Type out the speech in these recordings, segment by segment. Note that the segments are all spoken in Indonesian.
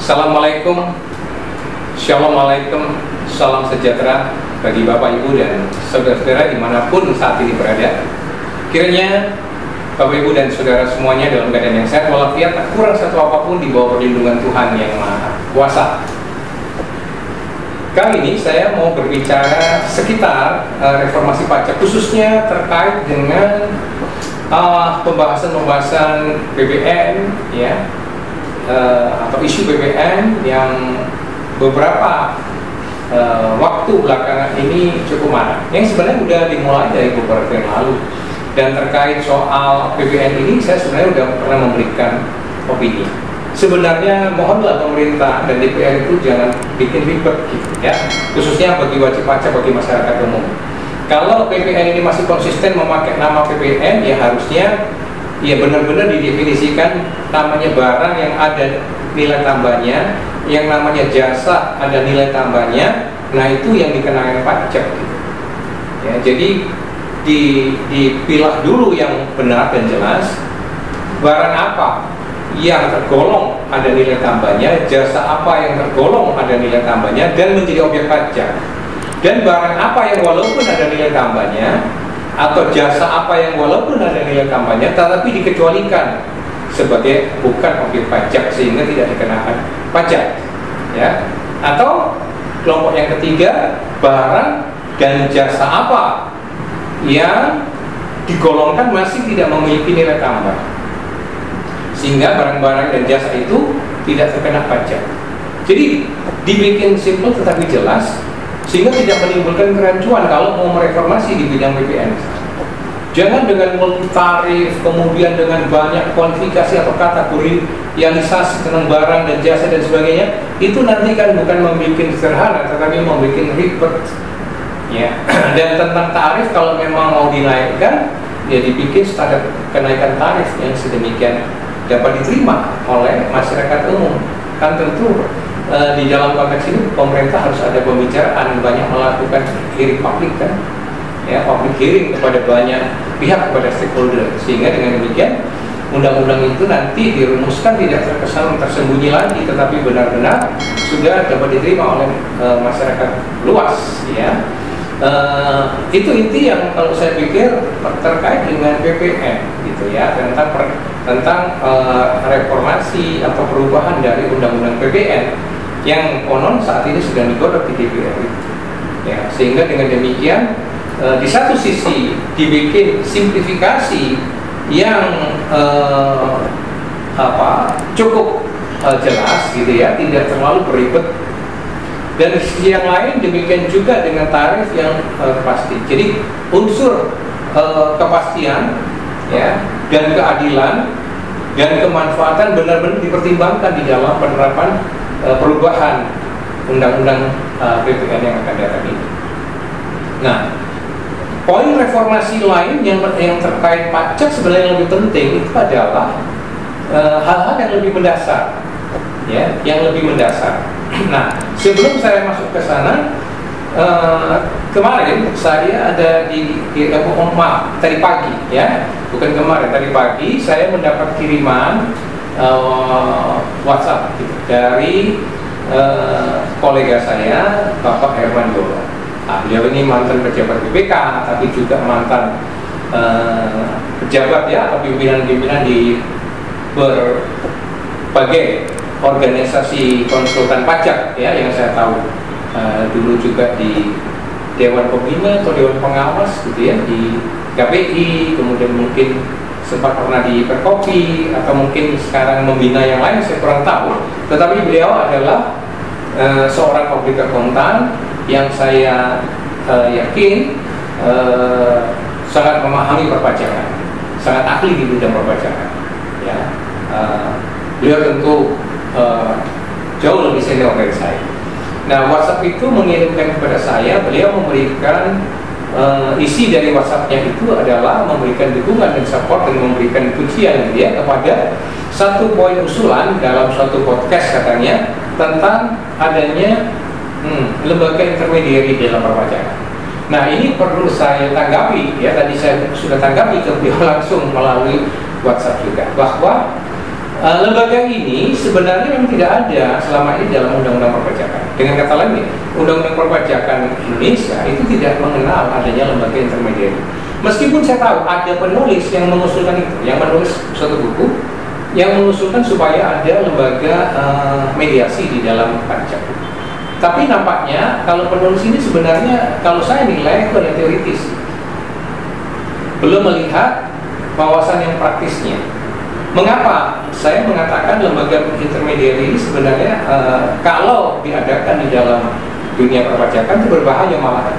Assalamualaikum, Shalom alaikum, salam sejahtera bagi Bapak Ibu dan saudara-saudara dimanapun saat ini berada. Kiranya Bapak Ibu dan saudara semuanya dalam keadaan yang sehat walafiat, tak kurang satu apapun di bawah perlindungan Tuhan yang Maha Kuasa. Kali ini saya mau berbicara sekitar reformasi pajak, khususnya terkait dengan pembahasan BPN, ya, atau isu BPN yang beberapa waktu belakangan ini cukup marak, yang sebenarnya sudah dimulai dari beberapa yang lalu. Dan terkait soal BPN ini saya sebenarnya sudah pernah memberikan opini. Sebenarnya mohonlah pemerintah dan DPR itu jangan bikin ribet gitu, ya, khususnya bagi wajib pajak bagi masyarakat umum. Kalau BPN ini masih konsisten memakai nama BPN, ya harusnya ya benar-benar didefinisikan namanya barang yang ada nilai tambahnya, yang namanya jasa ada nilai tambahnya. Nah, itu yang dikenakan pajak gitu. Ya, jadi dipilah dulu yang benar dan jelas, barang apa yang tergolong ada nilai tambahnya, jasa apa yang tergolong ada nilai tambahnya dan menjadi objek pajak, dan barang apa yang walaupun ada nilai tambahnya atau jasa apa yang walaupun ada nilai tambahnya tetapi dikecualikan sebagai bukan objek pajak sehingga tidak dikenakan pajak, ya. Atau kelompok yang ketiga, barang dan jasa apa yang digolongkan masih tidak memiliki nilai tambah sehingga barang-barang dan jasa itu tidak terkena pajak. Jadi dibikin simpel tetapi jelas sehingga tidak menimbulkan kerancuan kalau mau mereformasi di bidang BPN. Jangan dengan multi tarif, kemudian dengan banyak kualifikasi atau kategorialisasi tentang barang dan jasa dan sebagainya. Itu nanti kan bukan membuat sederhana, tetapi membuat ribet, ya. Dan tentang tarif, kalau memang mau dinaikkan, ya dibikin standar kenaikan tarif yang sedemikian dapat diterima oleh masyarakat umum. Kan tentu di dalam konteks ini pemerintah harus ada pembicaraan, banyak melakukan hearing publik, kan, ya, public hearing kepada banyak pihak, kepada stakeholder, sehingga dengan demikian undang-undang itu nanti dirumuskan tidak terkesan tersembunyi lagi, tetapi benar-benar sudah dapat diterima oleh masyarakat luas, ya. Itu inti yang kalau saya pikir terkait dengan BPN gitu, ya, tentang reformasi atau perubahan dari undang-undang BPN yang konon saat ini sedang digodok di DPR, ya. Sehingga dengan demikian di satu sisi dibikin simplifikasi yang cukup jelas gitu, ya, tidak terlalu beribet. Dan di sisi yang lain demikian juga dengan tarif yang pasti. Jadi unsur kepastian, ya, dan keadilan dan kemanfaatan benar-benar dipertimbangkan di dalam penerapan perubahan undang-undang BPN yang akan datang ini. Nah, poin reformasi lain yang terkait pajak sebenarnya yang lebih penting itu adalah hal-hal yang lebih mendasar, ya, yang lebih mendasar. Nah, sebelum saya masuk ke sana, kemarin saya ada tadi pagi, ya, bukan kemarin, tadi pagi saya mendapat kiriman WhatsApp gitu, dari kolega saya, Bapak Herman Dolo. Nah, beliau ini mantan pejabat BPK, tapi juga mantan pejabat, ya, atau pimpinan-pimpinan di berbagai organisasi konsultan pajak, ya, yang saya tahu. Dulu juga di Dewan Pembina atau Dewan Pengawas gitu, ya, di KPI, kemudian mungkin sempat pernah di Perkopi, atau mungkin sekarang membina yang lain, saya kurang tahu. Tetapi beliau adalah seorang public accountant yang saya yakin sangat memahami perpajakan, sangat ahli di bidang perpajakan, ya. Beliau tentu jauh lebih senior dari saya. Nah, WhatsApp itu mengirimkan kepada saya, beliau memberikan isi dari WhatsAppnya itu adalah memberikan dukungan dan support dan memberikan pujian dia kepada satu poin usulan dalam suatu podcast katanya tentang adanya lembaga intermediari dalam perpajakan. Nah, ini perlu saya tanggapi, ya, tadi saya sudah tanggapi ke beliau langsung melalui WhatsApp juga, bahwa lembaga ini sebenarnya memang tidak ada selama ini dalam undang-undang perpajakan. Dengan kata lain, undang-undang perpajakan Indonesia itu tidak mengenal adanya lembaga intermediari. Meskipun saya tahu ada penulis yang mengusulkan itu, yang menulis suatu buku yang mengusulkan supaya ada lembaga mediasi di dalam pajak. Tapi nampaknya kalau penulis ini sebenarnya kalau saya nilai itu hanya teoritis, belum melihat wawasan yang praktisnya. Mengapa saya mengatakan lembaga intermediari ini sebenarnya kalau diadakan di dalam dunia perpajakan itu berbahaya malah.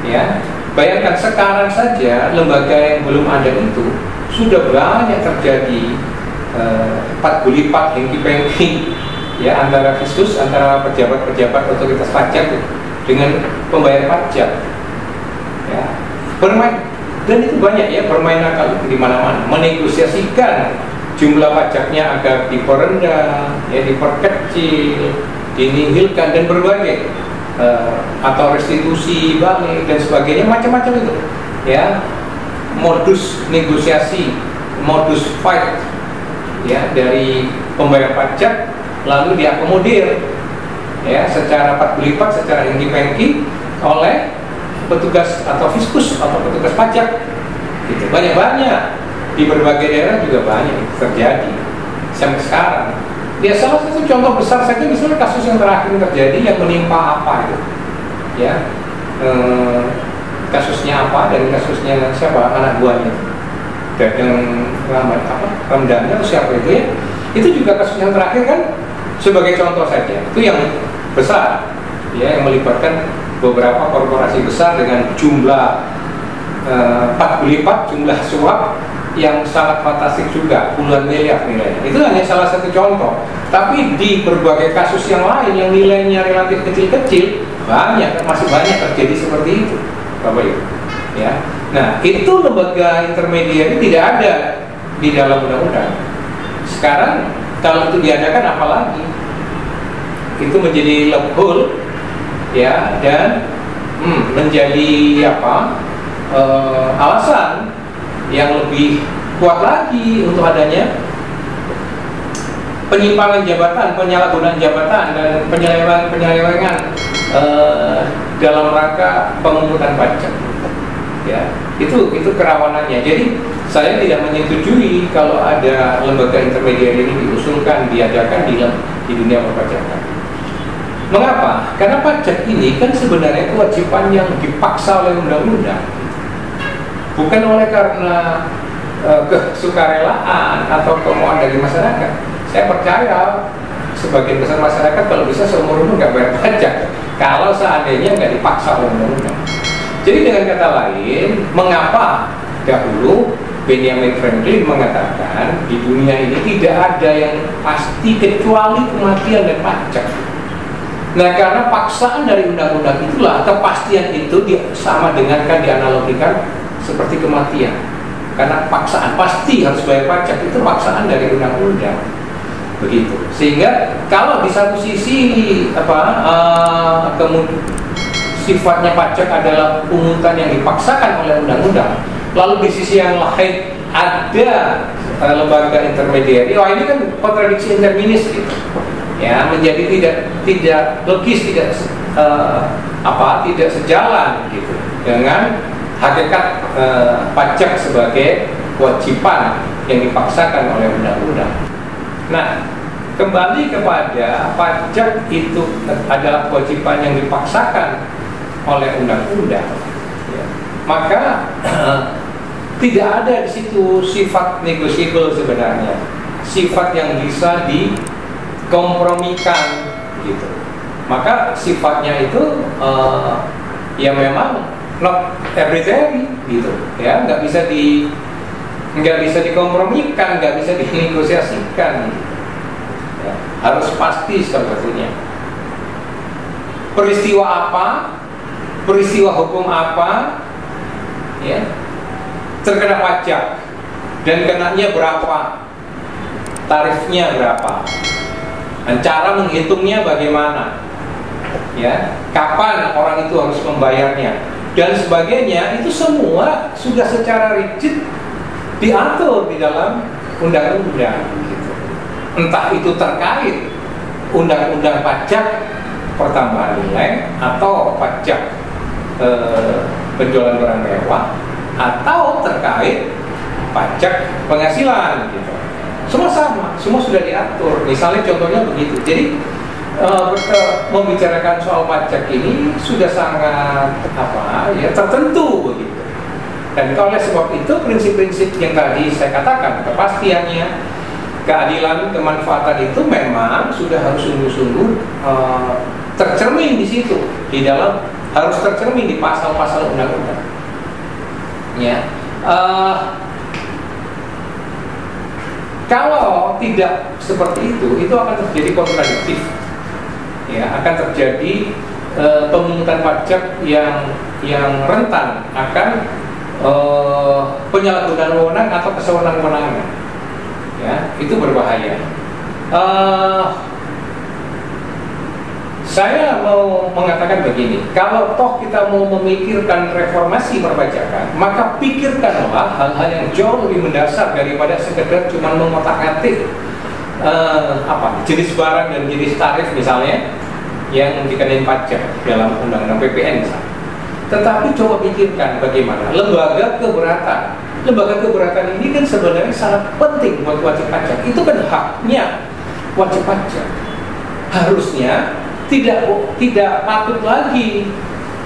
Ya, bayangkan sekarang saja lembaga yang belum ada itu sudah banyak terjadi pat gulipat, hengki-pengki, ya, antara fiskus, antara pejabat-pejabat otoritas pajak dengan pembayar pajak. Ya, bermain. Dan itu banyak ya permainan kalau di mana-mana, menegosiasikan jumlah pajaknya agar diperendah, ya, diperkecil, dinihilkan dan berbagai atau restitusi balik dan sebagainya, macam-macam itu. Ya, modus negosiasi, modus fight, ya, dari pembayar pajak lalu diakomodir, ya, secara pat gulipat, secara hengki-pengki oleh petugas atau fiskus atau petugas pajak. Gitu. Banyak di berbagai daerah juga banyak terjadi sampai sekarang. Ya, salah satu contoh besar saja misalnya kasus yang terakhir terjadi yang menimpa apa itu, ya, kasusnya apa dan kasusnya siapa anak buahnya, Dadang Ramdhani atau siapa itu, ya, itu juga kasus yang terakhir kan sebagai contoh saja. Itu yang besar, ya, yang melibatkan beberapa korporasi besar dengan jumlah 4 lipat jumlah suap yang sangat fantastik juga, puluhan miliar nilainya. Itu hanya salah satu contoh. Tapi di berbagai kasus yang lain yang nilainya relatif kecil-kecil masih banyak terjadi seperti itu, Bapak Ibu. Ya, nah itu lembaga intermediari tidak ada di dalam undang-undang. Sekarang kalau itu diadakan apalagi? Itu menjadi loophole, ya, dan menjadi alasan yang lebih kuat lagi untuk adanya penyimpangan jabatan, penyalahgunaan jabatan dan penyelewengan dalam rangka pemungutan pajak. Ya, itu kerawanannya. Jadi saya tidak menyetujui kalau ada lembaga intermediari ini diusulkan, diadakan di dunia perpajakan. Mengapa? Karena pajak ini kan sebenarnya kewajiban yang dipaksa oleh undang-undang, bukan oleh karena kesukarelaan atau kemauan dari masyarakat. Saya percaya sebagian besar masyarakat kalau bisa seumur hidup nggak bayar pajak kalau seandainya nggak dipaksa oleh undang-undang. Jadi dengan kata lain, mengapa dahulu Benjamin Franklin mengatakan di dunia ini tidak ada yang pasti kecuali kematian dan pajak. Nah, karena paksaan dari undang-undang itulah kepastian itu sama dengan kan dianalogikan seperti kematian. Karena paksaan pasti harus bayar pajak, itu paksaan dari undang-undang. Begitu. Sehingga kalau di satu sisi sifatnya pajak adalah pungutan yang dipaksakan oleh undang-undang, lalu di sisi yang lain ada lembaga intermediari, ini kan kontradiksi interminis gitu. Ya, menjadi tidak logis, tidak sejalan gitu dengan hakikat pajak sebagai kewajiban yang dipaksakan oleh undang-undang. Nah, kembali kepada pajak itu adalah kewajiban yang dipaksakan oleh undang-undang, ya, maka tidak ada di situ sifat negotiable sebenarnya, sifat yang bisa dikompromikan gitu. Maka sifatnya itu ya memang not arbitrary gitu, ya, nggak bisa dikompromikan, nggak bisa dinegosiasikan gitu. Ya, harus pasti sebetulnya peristiwa apa, peristiwa hukum apa, ya, terkena pajak dan kenanya berapa, tarifnya berapa, dan cara menghitungnya bagaimana, ya, kapan orang itu harus membayarnya dan sebagainya. Itu semua sudah secara rigid diatur di dalam undang-undang gitu. entah itu terkait undang-undang pajak pertambahan nilai atau pajak penjualan barang mewah atau terkait pajak penghasilan gitu. Semua sama, semua sudah diatur. Misalnya contohnya begitu. Jadi membicarakan soal pajak ini sudah sangat tertentu begitu. Dan oleh sebab itu prinsip-prinsip yang tadi saya katakan, kepastiannya, keadilan, kemanfaatan itu memang sudah harus sungguh-sungguh tercermin di situ, di dalam harus tercermin di pasal-pasal undang-undang. Ya, kalau tidak seperti itu akan terjadi kontradiktif. Ya, akan terjadi pemungutan pajak yang rentan akan penyalahgunaan wewenang atau kesewenang-wenangan. Ya, itu berbahaya. Saya mau mengatakan begini, kalau toh kita mau memikirkan reformasi perpajakan, maka pikirkanlah hal-hal yang jauh lebih mendasar daripada sekedar cuma mengotak-atik jenis barang dan jenis tarif misalnya yang dikenain pajak dalam undang-undang PPN misalnya. Tetapi coba pikirkan bagaimana lembaga keberatan. Lembaga keberatan ini kan sebenarnya sangat penting buat wajib pajak. Itu kan haknya wajib pajak. Harusnya tidak patut lagi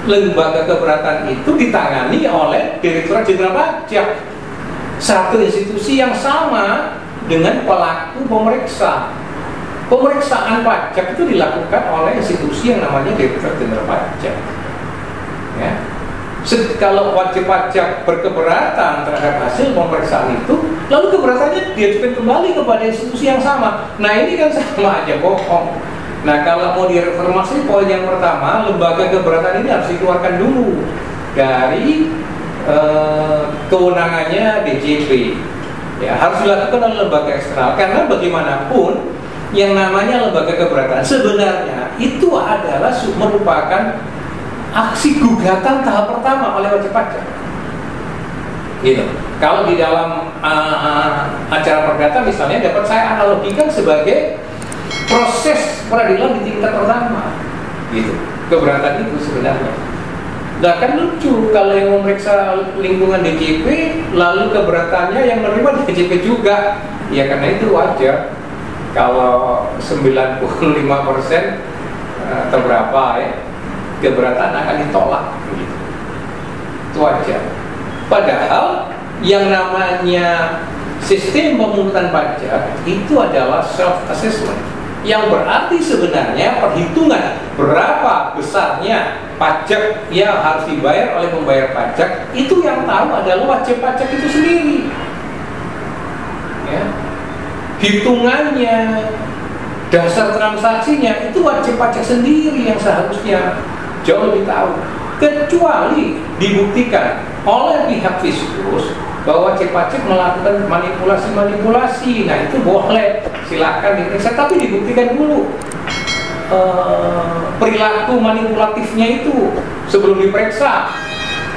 lembaga keberatan itu ditangani oleh Direktorat Jenderal Pajak, satu institusi yang sama dengan pelaku pemeriksa. Pemeriksaan pajak itu dilakukan oleh institusi yang namanya Direktorat Jenderal Pajak. Ya. Kalau wajib pajak berkeberatan terhadap hasil pemeriksaan itu, lalu keberatannya diajukan kembali kepada institusi yang sama. Nah ini kan sama aja bohong. Nah kalau mau direformasi, poin yang pertama, lembaga keberatan ini harus dikeluarkan dulu dari kewenangannya DJP. Ya, harus dilakukan oleh lembaga eksternal, karena bagaimanapun yang namanya lembaga keberatan sebenarnya itu adalah merupakan aksi gugatan tahap pertama oleh wajib pajak. Gitu. Kalau di dalam acara perdata misalnya dapat saya analogikan sebagai proses peradilan di tingkat pertama, gitu. Keberatan itu sebenarnya. Nah kan lucu kalau yang memeriksa lingkungan DJP lalu keberatannya yang menerima DJP juga. Ya karena itu wajar kalau 95% atau berapa ya keberatan akan ditolak, gitu. Itu wajar. Padahal yang namanya sistem pemungutan pajak itu adalah self assessment, yang berarti sebenarnya perhitungan berapa besarnya pajak yang harus dibayar oleh pembayar pajak itu yang tahu adalah wajib pajak itu sendiri. Ya. Hitungannya, dasar transaksinya itu wajib pajak sendiri yang seharusnya jauh lebih tahu. Kecuali dibuktikan oleh pihak fiskus bahwa wajib pajak melakukan manipulasi-manipulasi, nah itu boleh, silakan diperiksa, tapi dibuktikan dulu perilaku manipulatifnya itu sebelum diperiksa.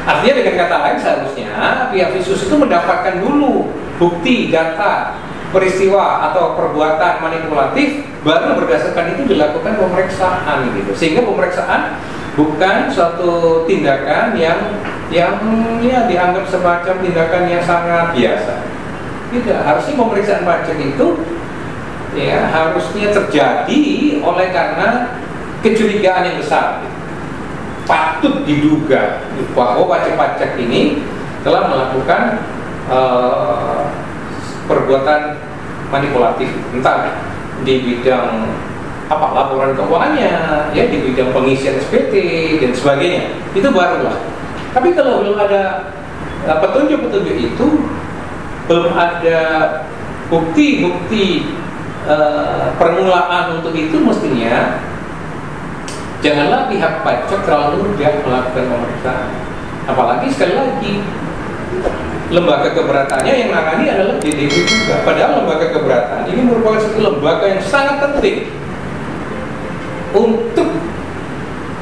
Artinya dengan kata lain seharusnya pihak fiskus itu mendapatkan dulu bukti, data, peristiwa atau perbuatan manipulatif, baru berdasarkan itu dilakukan pemeriksaan, gitu. Sehingga pemeriksaan bukan suatu tindakan yang ya dianggap semacam tindakan yang sangat biasa. Tidak, harusnya pemeriksaan pajak itu ya harusnya terjadi oleh karena kecurigaan yang besar. Patut diduga bahwa wajib pajak ini telah melakukan perbuatan manipulatif, entah di bidang laporan keuangannya, ya di bidang pengisian SPT dan sebagainya, itu barulah. Tapi kalau belum ada petunjuk-petunjuk itu, belum ada bukti-bukti permulaan untuk itu, mestinya janganlah pihak pajak terlalu mudah melakukan pemeriksaan. Apalagi sekali lagi lembaga keberatannya yang nangani adalah DJP juga. Padahal lembaga keberatan ini merupakan satu lembaga yang sangat penting untuk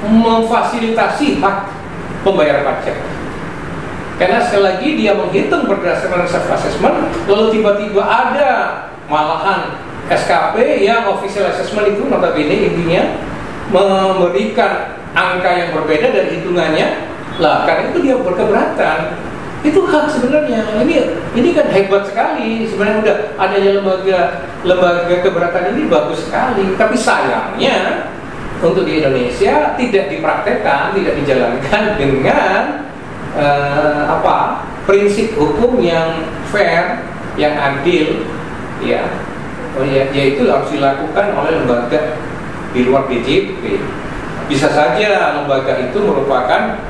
memfasilitasi hak pembayar pajak. Karena sekali lagi dia menghitung berdasarkan self assessment, lalu tiba-tiba ada malahan SKP yang official assessment itu notabene intinya memberikan angka yang berbeda dari hitungannya. Lah karena itu dia berkeberatan. Itu hak sebenarnya. Ini kan hebat sekali. Sebenarnya udah adanya lembaga keberatan ini bagus sekali. Tapi sayangnya untuk di Indonesia tidak dipraktekkan, tidak dijalankan dengan prinsip hukum yang fair, yang adil, ya. Yaitu harus dilakukan oleh lembaga di luar DJP. Bisa saja lembaga itu merupakan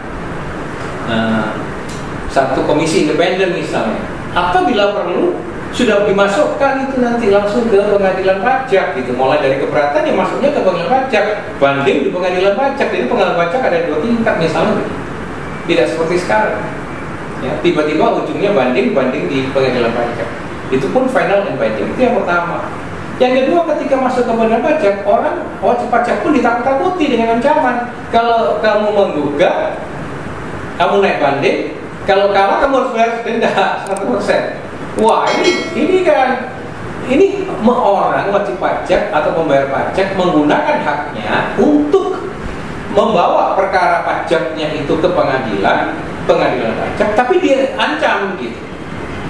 satu komisi independen misalnya. Apabila perlu sudah dimasukkan itu nanti langsung ke pengadilan pajak gitu. Mulai dari keberatan yang masuknya ke pengadilan pajak, banding di pengadilan pajak. Jadi pengadilan pajak ada 2 tingkat misalnya. Tidak seperti sekarang. Ya, tiba-tiba ujungnya banding di pengadilan pajak. Itu pun final and binding. Itu yang pertama. Yang kedua, ketika masuk ke pengadilan pajak, orang wajib pajak pun ditakut-takuti dengan ancaman. Kalau kamu menggugat, kamu naik banding, kalau kalah kamu harus bayar denda 100%. Wah, ini orang wajib pajak atau pembayar pajak menggunakan haknya untuk membawa perkara pajaknya itu ke pengadilan pajak, tapi dia ancam gitu.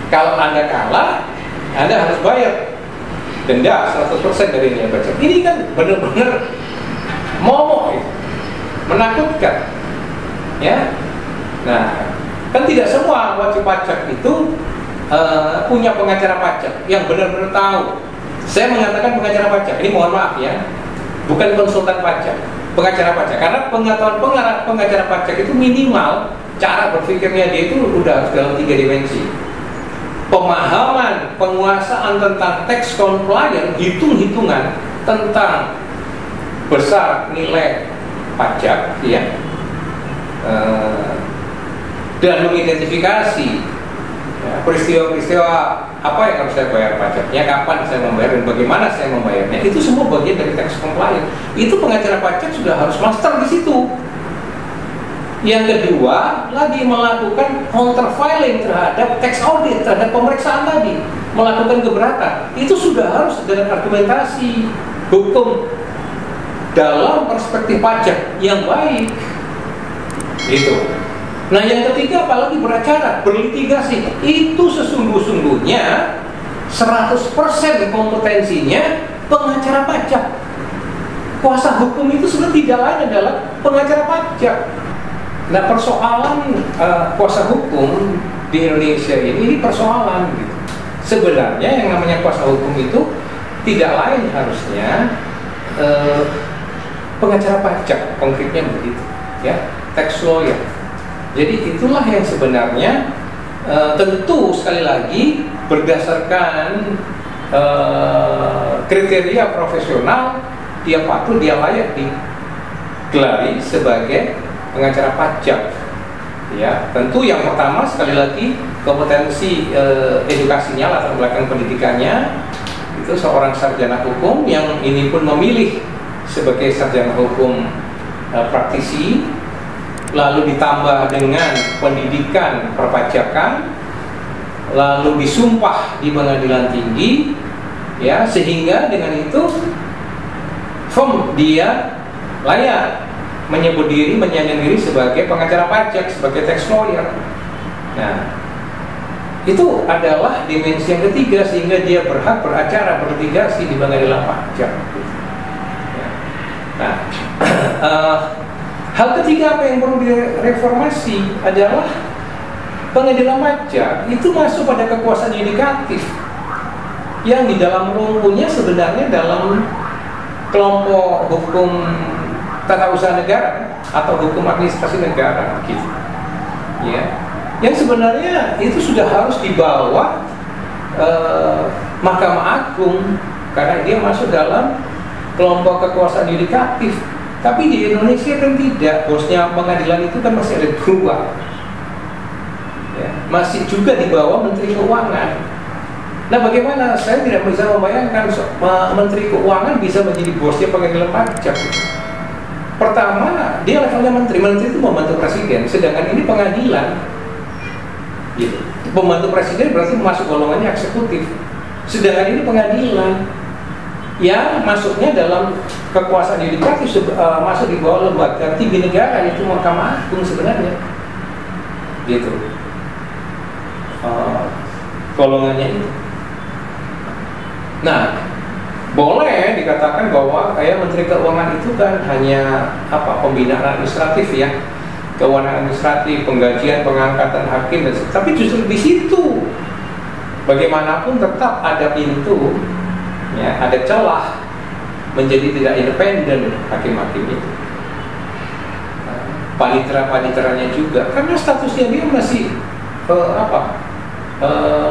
Kalau Anda kalah, Anda harus bayar denda 100% dari nilai pajak. Ini kan benar-benar momok itu, menakutkan, ya. Nah, kan tidak semua wajib pajak itu punya pengacara pajak yang benar-benar tahu. Saya mengatakan pengacara pajak, ini mohon maaf ya, bukan konsultan pajak, pengacara pajak. Karena pengetahuan pengacara pajak itu minimal cara berpikirnya dia itu udah harus dalam 3 dimensi. Pemahaman, penguasaan tentang tax compliance, hitung-hitungan tentang besar nilai pajak, ya, dan mengidentifikasi peristiwa-peristiwa apa yang harus saya bayar pajaknya, kapan saya membayar dan bagaimana saya membayarnya. Itu semua bagian dari tax compliance. Itu pengacara pajak sudah harus master di situ. Yang kedua, lagi melakukan counterfiling terhadap tax audit, terhadap pemeriksaan tadi, melakukan keberatan. Itu sudah harus dengan argumentasi hukum dalam perspektif pajak yang baik. Gitu. Nah, yang ketiga, apalagi beracara, berlitigasi, itu sesungguh-sungguhnya 100% kompetensinya pengacara pajak. Kuasa hukum itu sebenarnya tidak lain adalah pengacara pajak. Nah, persoalan kuasa hukum di Indonesia ini persoalan gitu. Sebenarnya yang namanya kuasa hukum itu tidak lain harusnya pengacara pajak, konkretnya begitu, ya, tax lawyer. Jadi itulah yang sebenarnya tentu sekali lagi berdasarkan kriteria profesional dia patut, dia layak digelari sebagai pengacara pajak. Ya, tentu yang pertama sekali lagi kompetensi edukasinya, latar belakang pendidikannya itu seorang sarjana hukum yang ini pun memilih sebagai sarjana hukum praktisi, lalu ditambah dengan pendidikan perpajakan, lalu disumpah di pengadilan tinggi, ya, sehingga dengan itu dia layak menyebut diri, menyandang diri sebagai pengacara pajak, sebagai tax lawyer. Nah, itu adalah dimensi yang ketiga, sehingga dia berhak beracara, berlitigasi di pengadilan pajak. Ya. Nah, hal ketiga apa yang perlu direformasi adalah pengadilan pajak itu masuk pada kekuasaan yudikatif yang di dalam rumputnya sebenarnya dalam kelompok hukum tata usaha negara atau hukum administrasi negara gitu. Ya. Yang sebenarnya itu sudah harus dibawa Mahkamah Agung karena dia masuk dalam kelompok kekuasaan yudikatif. Tapi di Indonesia kan tidak, bosnya pengadilan itu kan masih ada 2. Ya, masih juga di bawah Menteri Keuangan. Nah, bagaimana saya tidak bisa membayangkan Menteri Keuangan bisa menjadi bosnya pengadilan pajak. Pertama, dia levelnya menteri itu membantu presiden, sedangkan ini pengadilan. Gitu. Pembantu presiden berarti masuk golongannya eksekutif, sedangkan ini pengadilan. yang masuknya dalam kekuasaan yudikatif, masuk di bawah lembaga tinggi negara, yaitu Mahkamah Agung sebenarnya, gitu. Golongannya itu. Nah, boleh dikatakan bahwa kayak Menteri Keuangan itu kan hanya pembinaan administratif ya, kewenangan administratif, penggajian, pengangkatan hakim dan tapi justru di situ bagaimanapun tetap ada pintu, ya, ada celah menjadi tidak independen hakim-hakim itu. Panitera-paniteranya juga, karena statusnya dia masih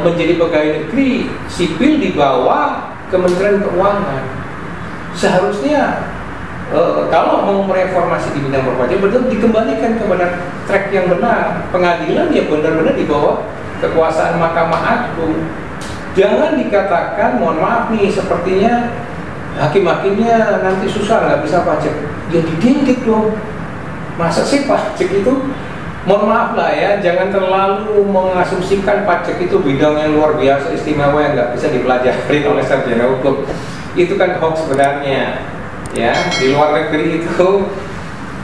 menjadi pegawai negeri sipil di bawah Kementerian Keuangan. Seharusnya kalau mau mereformasi di bidang perpajakan betul dikembalikan kepada track yang benar. Pengadilan ya benar-benar di bawah kekuasaan Mahkamah Agung. Jangan dikatakan, mohon maaf nih, sepertinya hakim-hakimnya nanti susah nggak bisa pajak. Ya dididik dong. Masa sih pajak itu? Mohon maaf lah ya, jangan terlalu mengasumsikan pajak itu bidang yang luar biasa istimewa yang nggak bisa dipelajari oleh sarjana hukum. Itu kan hoax sebenarnya, ya. Di luar negeri itu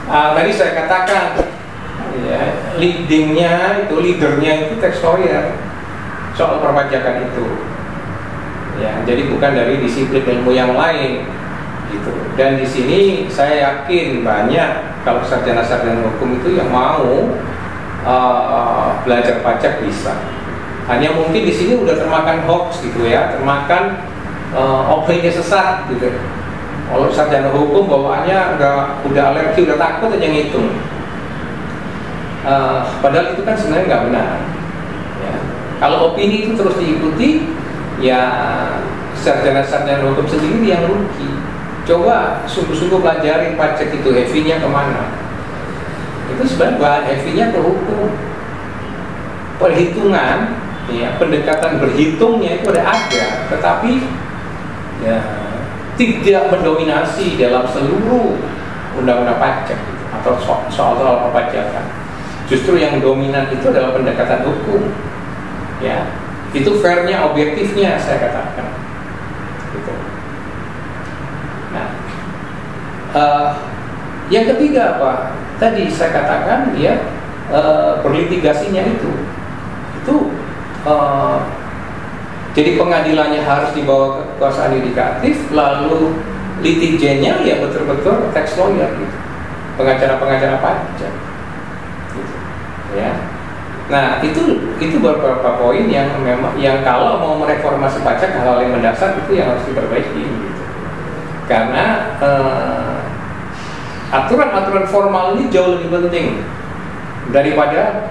tadi saya katakan, ya, leadernya itu tax lawyer soal perpajakan itu, ya. Jadi bukan dari disiplin ilmu yang lain, gitu. Dan di sini saya yakin banyak kalau sarjana-sarjana hukum itu yang mau belajar pajak bisa. Hanya mungkin di sini udah termakan hoax gitu ya, termakan opini sesat gitu. Kalau sarjana hukum bawaannya udah alergi, udah takut aja ngitung. Padahal itu kan sebenarnya nggak benar. Ya. Kalau opini itu terus diikuti, ya sarjana-sarjana hukum sendiri yang rugi. Coba sungguh-sungguh pelajarin pajak itu heavy-nya kemana. Itu sebenarnya heavy-nya ke hukum. Perhitungan, ya, pendekatan berhitungnya itu ada, tetapi ya tidak mendominasi dalam seluruh undang-undang pajak gitu, atau soal-soal perpajakan. Justru yang dominan itu adalah pendekatan hukum, ya. Itu fairnya, objektifnya saya katakan. Gitu. Nah, yang ketiga apa? Tadi saya katakan dia berlitigasinya itu jadi pengadilannya harus dibawa ke kekuasaan yudikatif, lalu litigennya ya betul-betul tax lawyer gitu, pengacara-pengacara pajak gitu, ya. Nah itu beberapa poin yang memang yang kalau mau mereformasi pajak hal-hal yang mendasar itu yang harus diperbaiki gitu. Karena aturan-aturan formal ini jauh lebih penting daripada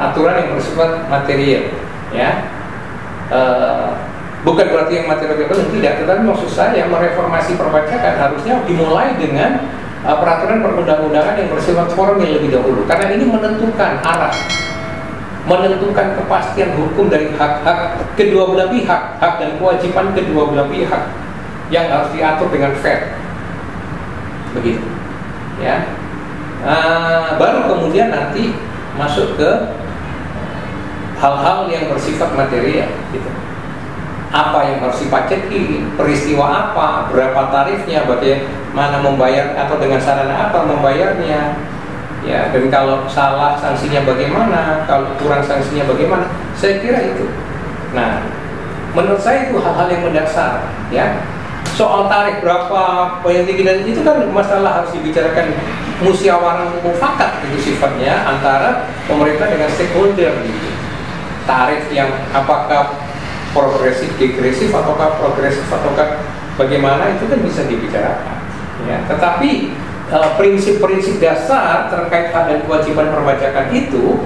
aturan yang bersifat material, ya. Bukan berarti yang material itu tidak, tetapi maksud saya mereformasi perpajakan harusnya dimulai dengan peraturan perundang-undangan yang bersifat formil lebih dahulu, karena ini menentukan arah, menentukan kepastian hukum dari hak-hak kedua belah pihak, hak dan kewajiban kedua belah pihak yang harus diatur dengan fair, begitu. Ya, baru kemudian nanti masuk ke hal-hal yang bersifat material, gitu. Apa yang harus dipajaki, peristiwa apa, berapa tarifnya, bagaimana membayar atau dengan sarana apa membayarnya, ya. Dan kalau salah sanksinya bagaimana, kalau kurang sanksinya bagaimana. Saya kira itu. Nah, menurut saya itu hal-hal yang mendasar, ya. Soal tarif berapa, yang tinggi dan itu kan masalah harus dibicarakan musyawarah mufakat itu sifatnya antara pemerintah dengan stakeholder gitu. Tarif yang apakah progresif, degresif, ataukah progresif, ataukah bagaimana itu kan bisa dibicarakan, ya. Tetapi prinsip-prinsip dasar terkait hak dan kewajiban perpajakan itu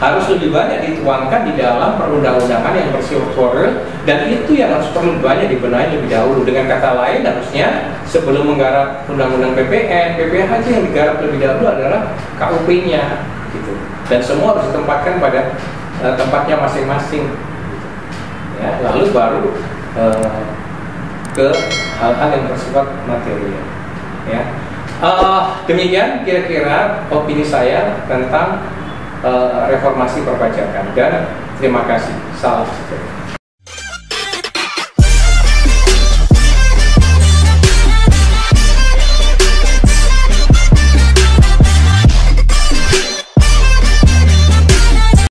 harus lebih banyak dituangkan di dalam perundang-undangan yang bersifat formal, dan itu yang harus perlu banyak dibenahi lebih dahulu. Dengan kata lain, harusnya sebelum menggarap undang-undang PPN, PPH aja yang digarap lebih dahulu adalah KUP-nya, gitu. Dan semua harus ditempatkan pada tempatnya masing-masing, ya. Lalu baru ke hal-hal yang bersifat material, ya. Demikian kira-kira opini saya tentang reformasi perpajakan, dan terima kasih. Salam sejahtera.